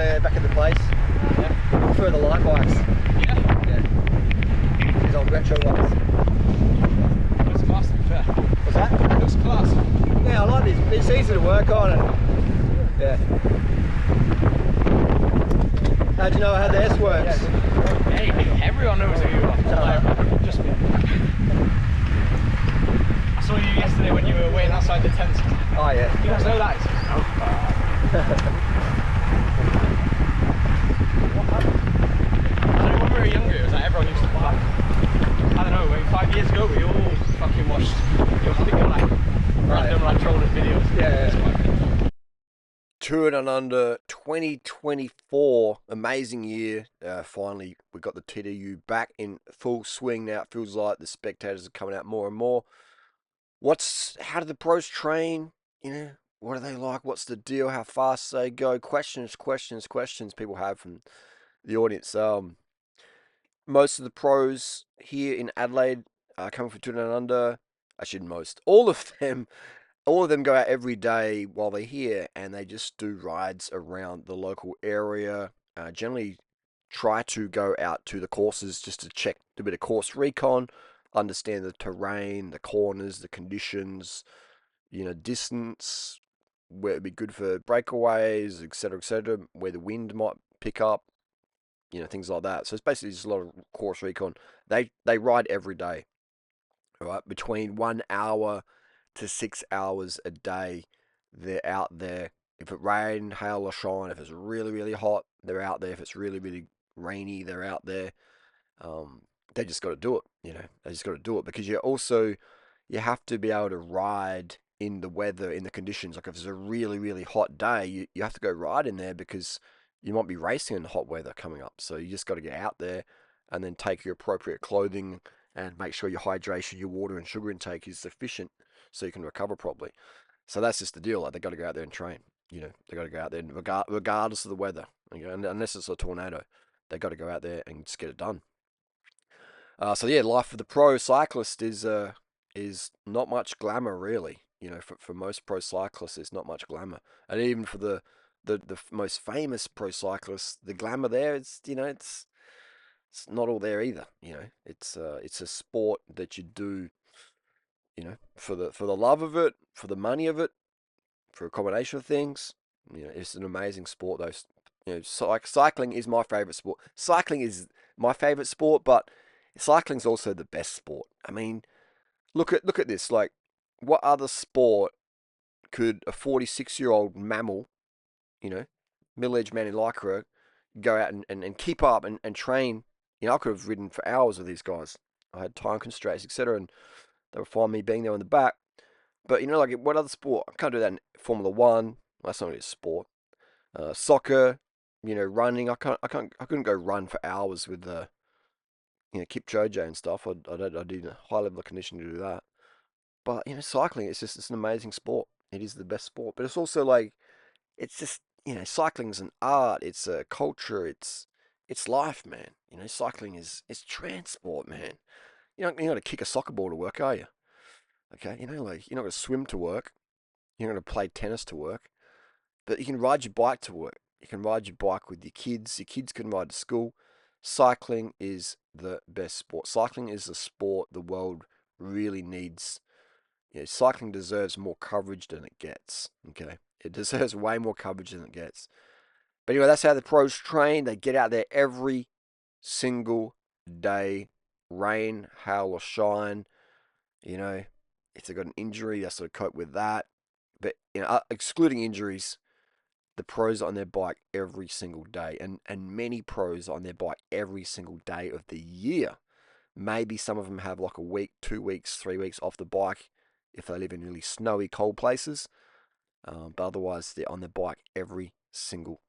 there back at the place. Yeah. I prefer the light bikes. Yeah. These old retro ones. Looks class to be fair. What's that? Looks class. Yeah, I like these. It's easy to work on. And, yeah. How do you know how the S works? Hey, everyone knows who you are. Just me. I saw you yesterday when you were waiting outside the tent. Oh yeah. You guys know that? When we were younger, it was like everyone used to like, I don't know, maybe 5 years ago we all fucking watched your like random like trolling videos. Yeah. Touring and Under 2024, amazing year. Finally, we got the TDU back in full swing now. It feels like the spectators are coming out more and more. How do the pros train? You know, what are they like? What's the deal? How fast they go? Questions people have from the audience. Most of the pros here in Adelaide are coming for Touring and Under. Actually, all of them go out every day while they're here, and they just do rides around the local area. Generally try to go out to the courses just to check a bit of course recon, understand the terrain, the corners, the conditions, distance, where it'd be good for breakaways, etc., where the wind might pick up, things like that. So it's basically just a lot of course recon. They ride every day, all right, between 1 hour to 6 hours a day. They're out there. If it rain, hail or shine, if it's really, really hot, they're out there. If it's really, really rainy, they're out there. They just got to do it, They just got to do it because you have to be able to ride in the weather, in the conditions. Like if it's a really, really hot day, you have to go ride in there because you might be racing in hot weather coming up. So you just got to get out there and then take your appropriate clothing and make sure your hydration, your water and sugar intake is sufficient so you can recover properly. So that's just the deal. Like they got to go out there and train. They got to go out there regardless of the weather. Unless it's a tornado, they got to go out there and just get it done. So yeah, life of the pro cyclist is not much glamour really. For most pro cyclists, it's not much glamour, and even for the most famous pro cyclists, the glamour there, it's not all there either. It's a sport that you do, for the love of it, for the money of it, for a combination of things. It's an amazing sport though. Cycling is my favorite sport. Cycling is my favorite sport, but cycling's also the best sport. I mean, look at this. Like, what other sport could a 46-year-old mammal, middle-aged man in lycra, go out and keep up and train? I could have ridden for hours with these guys. I had time constraints, etc., and they were fine me being there in the back. But like what other sport? I can't do that in Formula One. That's not really a sport. Soccer, running. I couldn't go run for hours with Kipchoge and stuff. I need a high level of conditioning to do that. But cycling, it's an amazing sport. It is the best sport. But it's also like, it's just cycling's an art. It's a culture. It's life, man. Cycling it's transport, man. You're not going to kick a soccer ball to work, are you? Okay, like you're not going to swim to work. You're not going to play tennis to work. But you can ride your bike to work. You can ride your bike with your kids. Your kids can ride to school. Cycling is the best sport. Cycling is the sport the world really needs. Cycling deserves more coverage than it gets. Okay, it deserves way more coverage than it gets. But anyway, that's how the pros train. They get out there every single day, rain, hail, or shine. If they've got an injury, they sort of cope with that. But excluding injuries, the pros are on their bike every single day, and many pros are on their bike every single day of the year. Maybe some of them have like a week, 2 weeks, 3 weeks off the bike if they live in really snowy, cold places. But otherwise, they're on their bike every single